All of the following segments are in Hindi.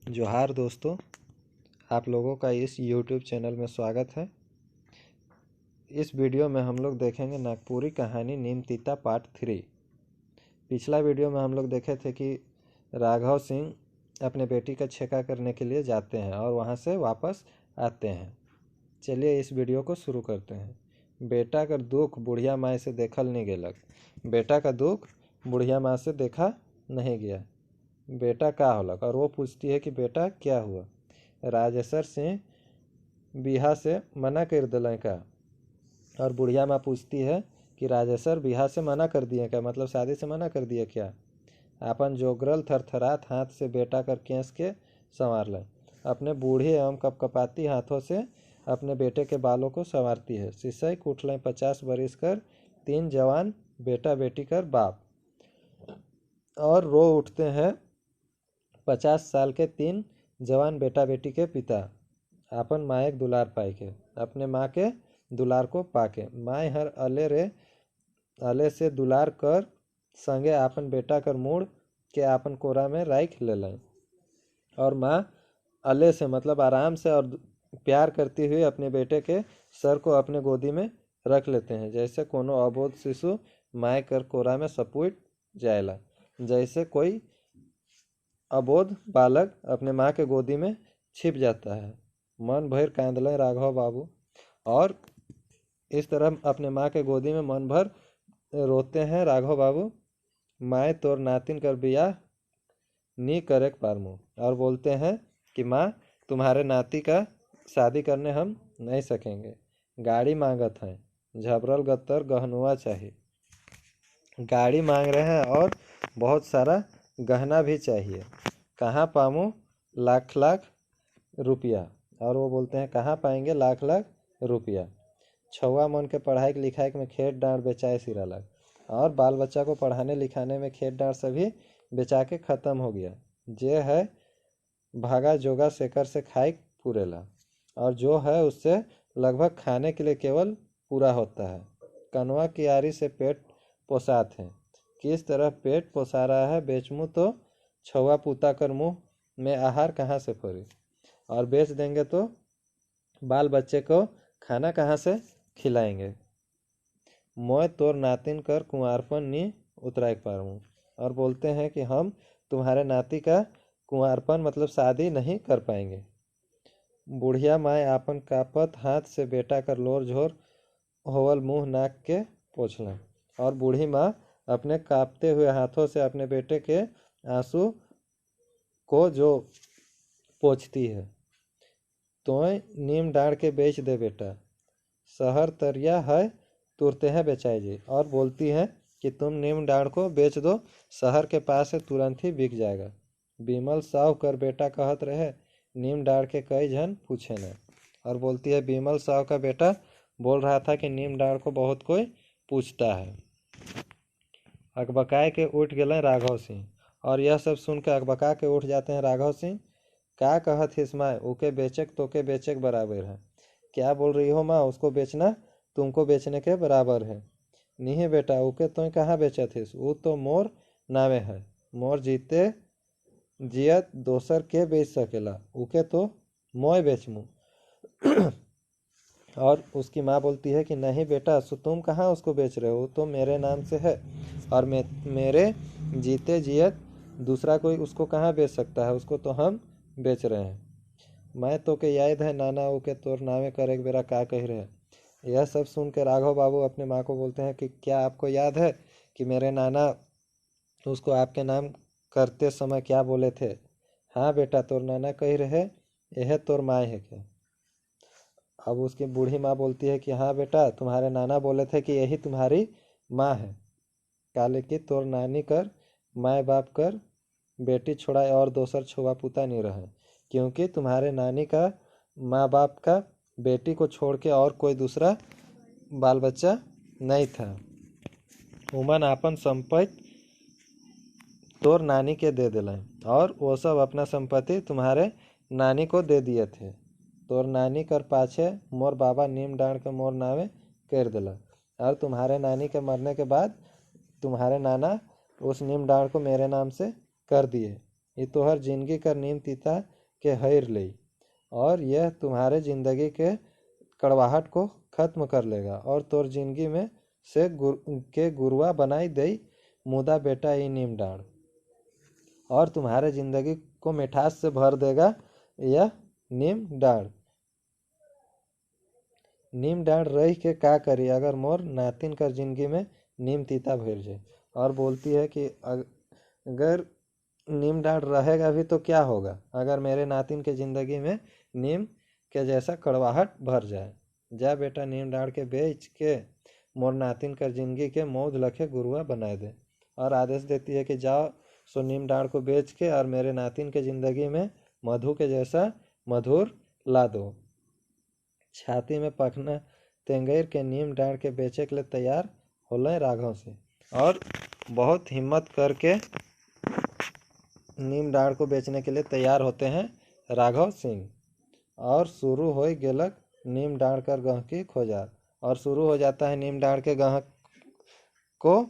जोहार दोस्तों, आप लोगों का इस YouTube चैनल में स्वागत है। इस वीडियो में हम लोग देखेंगे नागपुरी कहानी नीम तीता पार्ट 3। पिछला वीडियो में हम लोग देखे थे कि राघव सिंह अपने बेटी का छेका करने के लिए जाते हैं और वहां से वापस आते हैं। चलिए इस वीडियो को शुरू करते हैं। बेटा का दुख बुढ़िया माँ से देखल नहीं गेलक। बेटा का दुख बुढ़िया माँ से देखा नहीं गया। बेटा का होलक और वो पूछती है कि बेटा क्या हुआ। राजेश्वर सिंह बिहा से मना कर दिल का। और बुढ़िया माँ पूछती है कि राजेश्वर बिहा से मना कर दिए क्या, मतलब शादी से मना कर दिए क्या। अपन जोगरल थरथरात हाथ से बेटा कर केस के संवार लें। अपने बूढ़े एवं कपकपाती हाथों से अपने बेटे के बालों को संवारती है। सिसई कूट लें 50 बरिस कर 3 जवान बेटा बेटी कर बाप। और रो उठते हैं 50 साल के 3 जवान बेटा बेटी के पिता। अपन माए दुलार पाए के अपने माँ के दुलार को पाके माए हर अले से दुलार कर संगे आपन बेटा कर मूड के आपन कोरा में राख ले लें। और माँ अले से मतलब आराम से और प्यार करती हुई अपने बेटे के सर को अपने गोदी में रख लेते हैं, जैसे कोनो अबोध शिशु माए कर कोरा में सपूट जाएला। जैसे कोई अबोध बालक अपने माँ के गोदी में छिप जाता है। मन भर कांदलें राघव बाबू और इस तरह अपने माँ के गोदी में मन भर रोते हैं राघव बाबू। माए तोर नातिन कर बियाह नी करे पारमू और बोलते हैं कि माँ तुम्हारे नाती का शादी करने हम नहीं सकेंगे। गाड़ी मांगत हैं, झबरल गत्तर गहनुआ चाहिए। गाड़ी मांग रहे हैं और बहुत सारा गहना भी चाहिए। कहाँ पामू लाख लाख रुपया। और वो बोलते हैं कहाँ पाएंगे लाख लाख रुपया। छुआ मन के पढ़ाई लिखाई में खेत डांड बेचाए सिरा लग। और बाल बच्चा को पढ़ाने लिखाने में खेत डांड सभी बेचा के ख़त्म हो गया। जे है भागा जोगा शेकर से खाई पूरेला और जो है उससे लगभग खाने के लिए केवल पूरा होता है। कनवा की आरी से पेट पोसात है। किस तरह पेट पोसा रहा है बेचमू तो छुआ पूता कर मुँह में आहार कहाँ से पड़ी। और बेच देंगे तो बाल बच्चे को खाना कहाँ से खिलाएंगे। मोय तोर नातिन कर कुंवारपन नी उतराय पाऊँ। और बोलते हैं कि हम तुम्हारे नाती का कुंवारपन मतलब शादी नहीं कर पाएंगे। बुढ़िया माए आपन कापत हाथ से बेटा कर लोर झोर होवल मुंह नाक के पोछलें। और बूढ़ी माँ अपने कांपते हुए हाथों से अपने बेटे के आंसू को जो पोंछती है। तोय नीम डाढ़ के बेच दे बेटा, शहर तरिया है तुरते हैं बेचाई जी। और बोलती हैं कि तुम नीम डाढ़ को बेच दो, शहर के पास है तुरंत ही बिक जाएगा। बिमल साहु कर बेटा कहत रहे नीम डाढ़ के कई जन पूछे न। और बोलती है बिमल साहु का बेटा बोल रहा था कि नीम डाढ़ को बहुत कोई पूछता है। अकबकाए के उठ गए राघव सिंह। और यह सब सुन के अकबका के उठ जाते हैं राघव सिंह। क्या कहत हिस माँ, उके बेचक तोके बेचक बराबर है। क्या बोल रही हो माँ, उसको बेचना तुमको बेचने के बराबर है। नहीं बेटा, उके तो कहाँ बेचत हिस, वो तो मोर नामे है। मोर जीते जियत दोसर के बेच सकेला, उके तो मोय बेचमू। और उसकी माँ बोलती है कि नहीं बेटा, सो तुम कहाँ उसको बेच रहे हो, तो मेरे नाम से है और मेरे जीते जियत दूसरा कोई उसको कहाँ बेच सकता है, उसको तो हम बेच रहे हैं। मैं तो के याद है नाना ओके तोर नामे कर एक बेरा का कह रहे। यह सब सुन के राघव बाबू अपने माँ को बोलते हैं कि क्या आपको याद है कि मेरे नाना उसको आपके नाम करते समय क्या बोले थे। हाँ बेटा, तोर नाना कह रहे यह तोर माँ है क्या। अब उसकी बूढ़ी माँ बोलती है कि हाँ बेटा, तुम्हारे नाना बोले थे कि यही तुम्हारी माँ है। काले की तोर नानी कर माए बाप कर बेटी छोड़ाए और दोसर छुआ पुता नहीं रहे, क्योंकि तुम्हारे नानी का माँ बाप का बेटी को छोड़ के और कोई दूसरा बाल बच्चा नहीं था। उमन आपन संपत्ति तोर नानी के दे दिलाए और वो सब अपना संपत्ति तुम्हारे नानी को दे दिए थे। तोर नानी कर पाछे मोर बाबा नीम डांड के मोर नामे कर दिला। और तुम्हारे नानी के मरने के बाद तुम्हारे नाना उस नीम डांड को मेरे नाम से कर दिए। ये तोहर जिंदगी कर नीम तीता के हैर ली, और यह तुम्हारे जिंदगी के कड़वाहट को खत्म कर लेगा और तोर जिंदगी में से गुरुआ बनाई दई मुदा बेटा ई नीम डाढ़, और तुम्हारे जिंदगी को मिठास से भर देगा यह नीम डाढ़। नीम डाढ़ रही के का करी अगर मोर नातिन कर जिंदगी में नीम तीता भर जाए। और बोलती है कि अगर नीम डाढ़ रहेगा भी तो क्या होगा अगर मेरे नातिन के ज़िंदगी में नीम के जैसा कड़वाहट भर जाए। जा बेटा नीम डाढ़ के बेच के मोर नातिन कर जिंदगी के मौज लखे गुरुआ बना दे। और आदेश देती है कि जाओ सो नीम डाढ़ को बेच के और मेरे नातिन के ज़िंदगी में मधु के जैसा मधुर ला दो। छाती में पखना तेंगेर के नीम डाढ़ के बेचे के लिए तैयार होले राघव से, और बहुत हिम्मत करके नीम डाढ़ को बेचने के लिए तैयार होते हैं राघव सिंह। और शुरू हो गेलक नीम डाढ़ कर गहकी खोजार, और शुरू हो जाता है नीम डाढ़ के ग्राहक को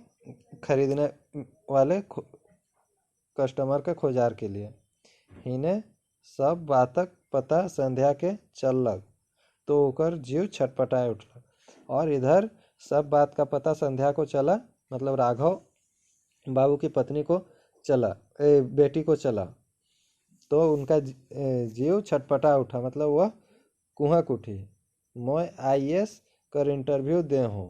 खरीदने वाले कस्टमर के खोजार के लिए। हिने सब बातक पता संध्या के चललक तो ओकर जीव छटपटाए उठल। और इधर सब बात का पता संध्या को चला, मतलब राघव बाबू की पत्नी को चला, बेटी को चला, तो उनका जीव छटपटा उठा, मतलब वह कुहक उठी। मैं IAS कर इंटरव्यू दे हूँ,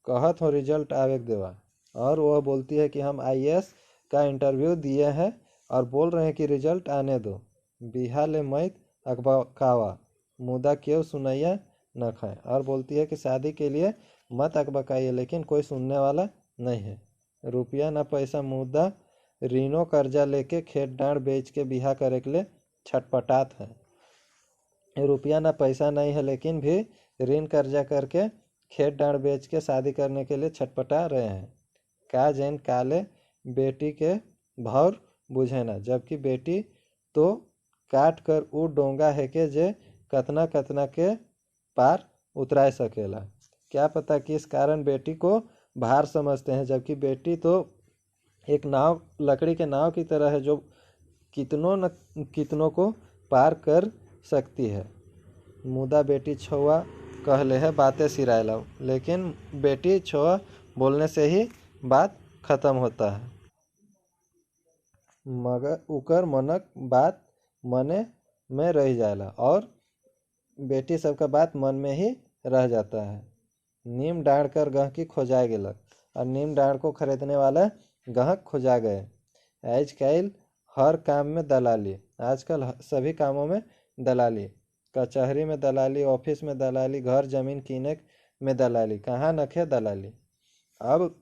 कहत हो रिजल्ट आवे देवा। और वह बोलती है कि हम IAS का इंटरव्यू दिए हैं और बोल रहे हैं कि रिजल्ट आने दो। बिहा ले मैत अकबकावा मुदा क्यों सुनैया न खाए। और बोलती है कि शादी के लिए मत अकबकाइए, लेकिन कोई सुनने वाला नहीं है। रुपया न पैसा मुदा ऋणों कर्जा लेके खेत डाँड़ बेच के बिहा करे के लिए छटपटात है। रुपया ना पैसा नहीं है लेकिन भी ऋण कर्जा करके खेत डाँड़ बेच के शादी करने के लिए छटपटा रहे हैं। का जैन काले बेटी के भौर बुझे ना, जबकि बेटी तो काट कर उ डोंगा है के जे कतना कतना के पार उतरा सकेला। क्या पता किस कारण बेटी को भार समझते हैं, जबकि बेटी तो एक नाव, लकड़ी के नाव की तरह है जो कितनों न कितनों को पार कर सकती है। मुदा बेटी छुआ कहले है बातें सिरायला, लेकिन बेटी छुआ बोलने से ही बात खत्म होता है, मगर उकर मनक बात मने में रह जाएला और बेटी सबका बात मन में ही रह जाता है। नीम डाँड़ कर गहकी खोजाए गेलक, और नीम डाँड़ को खरीदने वाला ग्राहक खोजा गए। आजकल हर काम में दलाली, आजकल सभी कामों में दलाली, कचहरी में दलाली, ऑफिस में दलाली, घर जमीन कीने में दलाली, कहाँ नखे दलाली। अब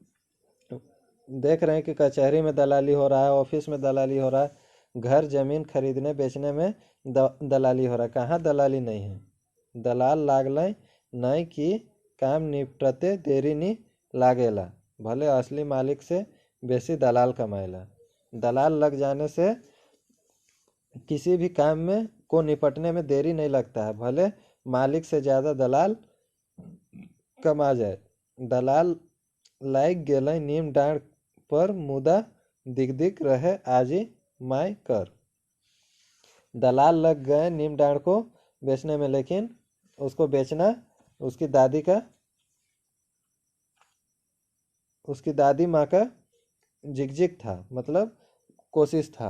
देख रहे हैं कि कचहरी में दलाली हो रहा है, ऑफिस में दलाली हो रहा है, घर जमीन खरीदने बेचने में दलाली हो रहा है। कहाँ दलाली नहीं है। दलाल लागल नहीं कि काम निपटते देरी नहीं लागेला, भले असली मालिक से बेसी दलाल कमाएला। दलाल लग जाने से किसी भी काम में को निपटने में देरी नहीं लगता है, भले मालिक से ज़्यादा दलाल कमा जाए। दलाल लाइक गेल नीम डाँड़ पर मुदा दिख रहे आजी माय कर। दलाल लग गए नीम डाँड़ को बेचने में, लेकिन उसको बेचना उसकी दादी माँ का जिगजिग था, मतलब कोशिश था।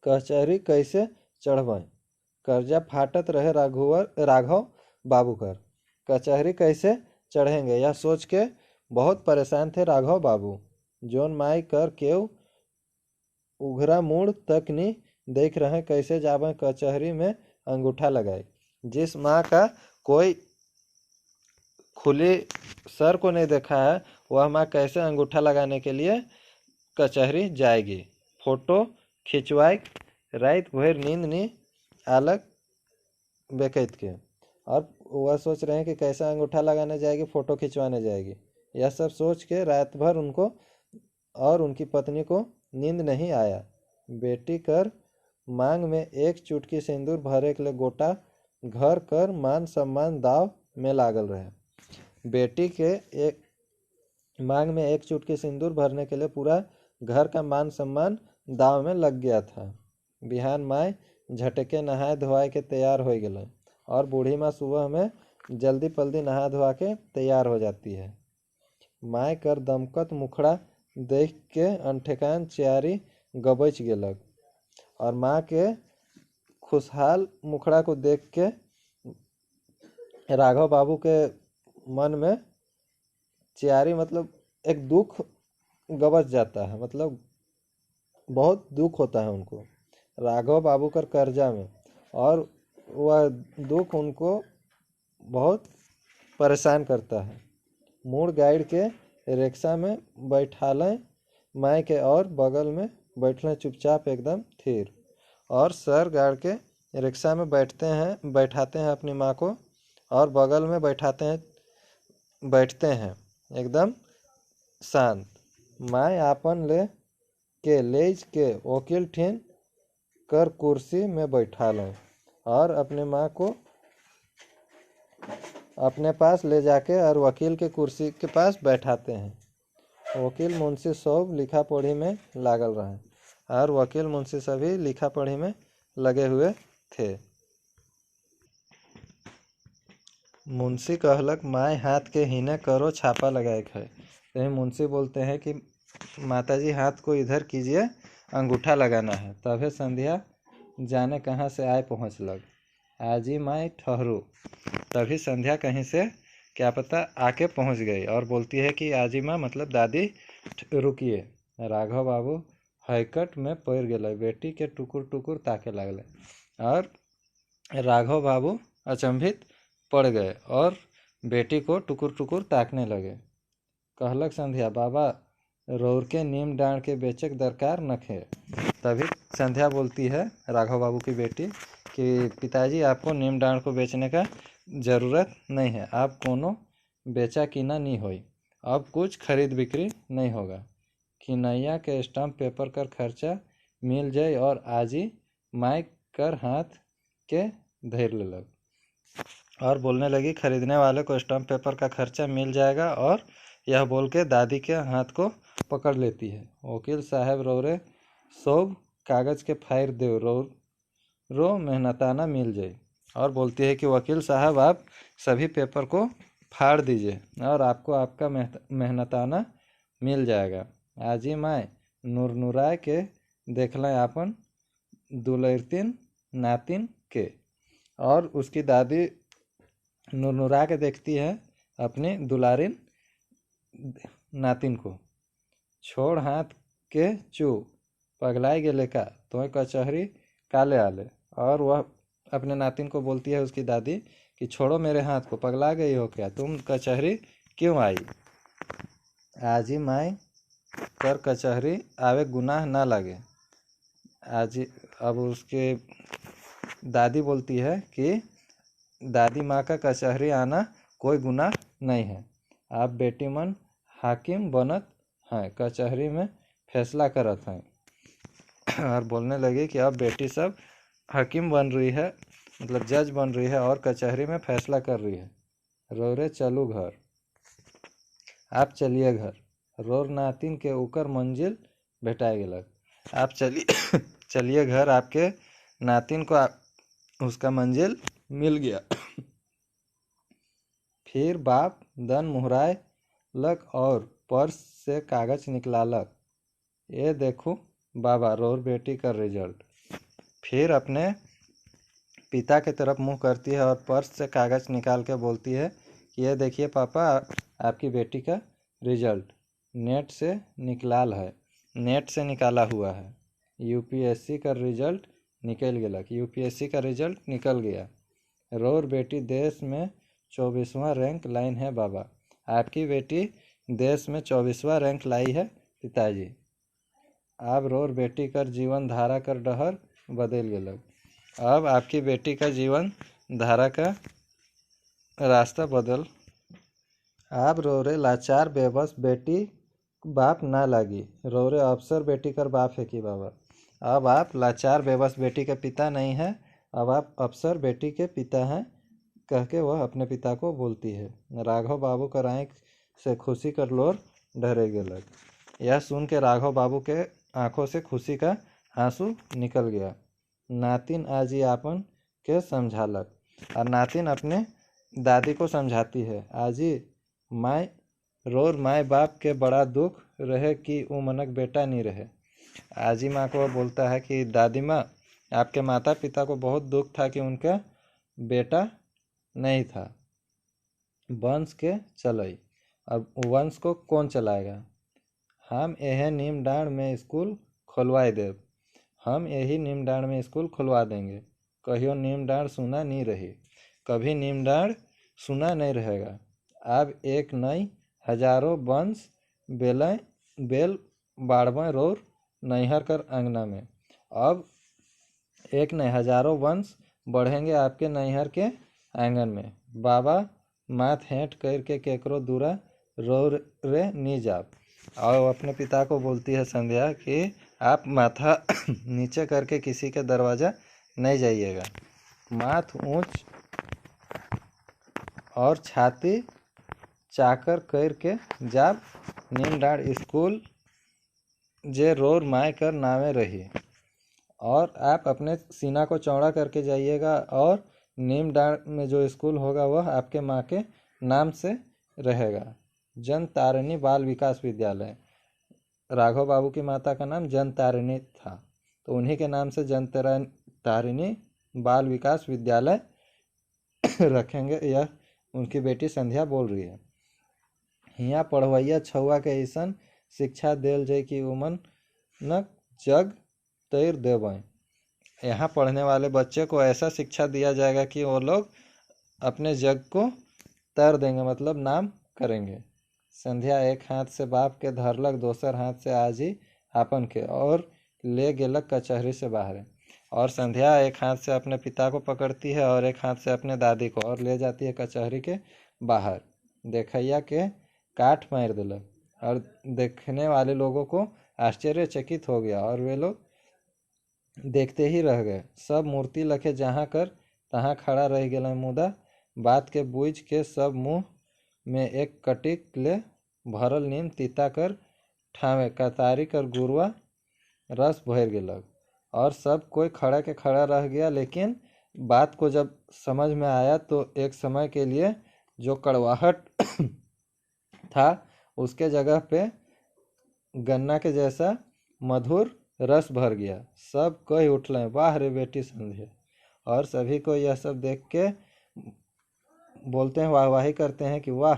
कचहरी कैसे चढ़बे, कर्जा फाटत रहे राघव बाबू कर। कचहरी कैसे चढ़ेंगे यह सोच के बहुत परेशान थे राघव बाबू। जोन माई कर केव उघरा मुड़ तक नहीं देख रहे कैसे जावे कचहरी में अंगूठा लगाए। जिस माँ का कोई खुली सर को नहीं देखा है, वह माँ कैसे अंगूठा लगाने के लिए कचहरी जाएगी। फोटो खिंचवाए रात भर नींद नहीं आलक बेकैत के, और वह सोच रहे हैं कि कैसे अंगूठा लगाने जाएगी, फोटो खिंचवाने जाएगी। यह सब सोच के रात भर उनको और उनकी पत्नी को नींद नहीं आया। बेटी कर मांग में एक चुटकी सिंदूर भरे के लिए गोटा घर कर मान सम्मान दाव में लागल रहे। बेटी के एक मांग में एक चुटकी सिंदूर भरने के लिए पूरा घर का मान सम्मान दाव में लग गया था। बिहान माय झटके नहाए धोआए के तैयार हो गए। और बूढ़ी माँ सुबह में जल्दी पल्दी नहा धोआ के तैयार हो जाती है। माय कर दमकत मुखड़ा देख के अनठेकान चियारी गबच गेलक। और माँ के खुशहाल मुखड़ा को देख के राघव बाबू के मन में चियारी मतलब एक दुख गबच जाता है, मतलब बहुत दुख होता है उनको राघव बाबू कर कर्जा में। और वह दुख उनको बहुत परेशान करता है। मूड गाइड के रिक्शा में बैठालें माई के और बगल में बैठलें चुपचाप एकदम थिर। और सर गाड़ के रिक्शा में बैठाते हैं अपनी माँ को और बगल में बैठते हैं एकदम शांत। माँ आपन लेज के वकील ठीन कर कुर्सी में बैठा लें और अपने माँ को अपने पास ले जाके और वकील के कुर्सी के पास बैठाते हैं। वकील मुंशी सब लिखा पढ़ी में लागल रहे और वकील मुंशी सभी लिखा पढ़ी में लगे हुए थे। मुंशी कहलक माय हाथ के हिने करो छापा लगाए है। तो मुंशी बोलते हैं कि माताजी हाथ को इधर कीजिए, अंगूठा लगाना है। तभी संध्या जाने कहाँ से आए पहुँच लग। आजी माय ठहरू। तभी संध्या कहीं से क्या पता आके पहुँच गई और बोलती है कि आजी माँ मतलब दादी रुकिए। राघव बाबू हैकट में पैर गए, बेटी के टुकुर टुकुर ताके लगले और राघव बाबू अचंभित पड़ गए और बेटी को टुकुर टुकुर ताकने लगे। कहलक संध्या बाबा रौर के नीम डांड के बेचक दरकार नखे। तभी संध्या बोलती है राघव बाबू की बेटी कि पिताजी आपको नीम डांड को बेचने का ज़रूरत नहीं है, आप कोनो बेचा कीना नहीं होई, अब कुछ खरीद बिक्री नहीं होगा। किनैया के स्टाम्प पेपर कर खर्चा मिल जाए और आजी माइक कर हाथ के धैर ले लग और बोलने लगी खरीदने वाले को स्टाम्प पेपर का खर्चा मिल जाएगा। और यह बोल के दादी के हाथ को पकड़ लेती है। वकील साहब रौरे सब कागज के फायर दे रो मेहनताना मिल जाए। और बोलती है कि वकील साहब आप सभी पेपर को फाड़ दीजिए और आपको आपका मेहनताना मिल जाएगा। आजी माय नूरनुराय के देखलें आपन दुलैरतिन नातिन के। और उसकी दादी नूरनुरा के देखती है अपनी दुलारिन नातिन को। छोड़ हाथ के चू पगलाई गेले का तो कचहरी काले आले। और वह अपने नातिन को बोलती है उसकी दादी कि छोड़ो मेरे हाथ को, पगला गई हो क्या, तुम कचहरी क्यों आई। आजी माई कर कचहरी आवे गुनाह ना लगे। आजी अब उसके दादी बोलती है कि दादी माँ का कचहरी आना कोई गुनाह नहीं है, आप बेटी मन हाकिम बनत हैं, कचहरी में फैसला करत हैं। और बोलने लगी कि अब बेटी सब हाकिम बन रही है, मतलब जज बन रही है और कचहरी में फैसला कर रही है। रोरे चलू घर, आप चलिए घर। रोर नातिन के ऊपर मंजिल भेटाए गेलक, आप चलिए चलिए घर, आपके नातिन को उसका मंजिल मिल गया। फिर बाप दन मुहराए लग और पर्स से कागज निकलालक, ये देखो बाबा रोर बेटी का रिजल्ट। फिर अपने पिता की तरफ मुंह करती है और पर्स से कागज निकाल के बोलती है कि ये देखिए पापा आपकी बेटी का रिजल्ट नेट से निकाला हुआ है। यूपीएससी का रिजल्ट निकल गया, यूपीएससी का रिजल्ट निकल गया। रोर बेटी देश में 24वां रैंक लाइन है बाबा, आपकी बेटी देश में 24वां रैंक लाई है पिताजी। अब रोर बेटी कर जीवन धारा कर डहर बदल गया, अब आपकी बेटी का जीवन धारा का रास्ता बदल। आप रोरे लाचार बेबस बेटी बाप ना लगी, रोरे अफसर बेटी कर बाप है कि बाबा। अब आप लाचार बेबस बेटी के पिता नहीं हैं, अब आप अफसर बेटी के पिता हैं, कह के वह अपने पिता को बोलती है। राघव बाबू का आँख से खुशी कर लोर ढरे गेलक। यह सुन के राघव बाबू के आंखों से खुशी का आंसू निकल गया। नातिन आजी आपन के समझालक। और नातिन अपने दादी को समझाती है, आजी माय रोर माय बाप के बड़ा दुख रहे कि वो मनक बेटा नहीं रहे। आजी माँ को बोलता है कि दादी माँ, आपके माता पिता को बहुत दुख था कि उनका बेटा नहीं था। वंश के चलई, अब वंश को कौन चलाएगा? हम यह नीम डाँड़ में स्कूल खोलवाए देव। हम यही नीम डाँड़ में स्कूल खुलवा देंगे। कहियो नीम डाँड़ सुना नहीं रही, कभी नीम डाँड़ सुना नहीं रहेगा। अब एक नई हजारों वंश बेल बाड़वें रोर नैहर कर अंगना में। अब एक नए हजारों वंश बढ़ेंगे आपके नैहर के आंगन में। बाबा माथ हेंट करके केकरो दूरा रो रे नी जाप। और अपने पिता को बोलती है संध्या कि आप माथा नीचे करके किसी के दरवाजा नहीं जाइएगा। माथ ऊंच और छाती चाकर करके जाब नीम डाँड़ स्कूल जे रोर माय कर नामे रही। और आप अपने सीना को चौड़ा करके जाइएगा और नीम डाँड़ में जो स्कूल होगा वह आपके माँ के नाम से रहेगा। जन तारिणी बाल विकास विद्यालय। राघव बाबू की माता का नाम जन तारिणी था, तो उन्हीं के नाम से जन तारिणी बाल विकास विद्यालय रखेंगे। यह उनकी बेटी संध्या बोल रही है। हियाँ पढ़वैया छुआ के ऐसन शिक्षा देल जाए कि उमन न जग तैर देवें। यहाँ पढ़ने वाले बच्चे को ऐसा शिक्षा दिया जाएगा कि वो लोग अपने जग को तैर देंगे, मतलब नाम करेंगे। संध्या एक हाथ से बाप के धरलक, दोसर हाथ से आजी आपन के, और ले गेलक कचहरी से बाहर। और संध्या एक हाथ से अपने पिता को पकड़ती है और एक हाथ से अपने दादी को, और ले जाती है कचहरी के बाहर। देखैया के काट मार दिलक, और देखने वाले लोगों को आश्चर्यचकित हो गया, और वे लोग देखते ही रह गए। सब मूर्ति लखे जहाँ कर तहाँ खड़ा रह गए। मुदा बात के बूझ के सब मुँह में एक कटिक ले भरल नीम तीता कर ठावे कतारी कर गुरुआ रस भर गेलक। और सब कोई खड़ा के खड़ा रह गया। लेकिन बात को जब समझ में आया तो एक समय के लिए जो कड़वाहट था उसके जगह पे गन्ना के जैसा मधुर रस भर गया। सब कह उठले, वाह रे बेटी संध्या। और सभी को यह सब देख के बोलते हैं, वाहवाही करते हैं कि वाह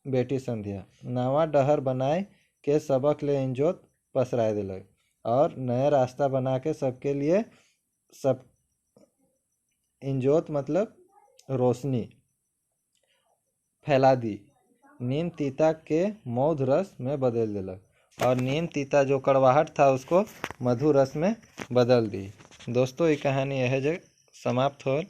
बेटी संध्या। नवा डहर बनाए के सबक ले इंजोत पसराए दिलक, और नया रास्ता बना के सबके लिए सब इंजोत मतलब रोशनी फैला दी। नीम तीता के मौध रस में बदल दिलक, और नीम तीता जो कड़वाहट था उसको मधुर रस में बदल दी। दोस्तों ये कहानी यह जगह समाप्त हो।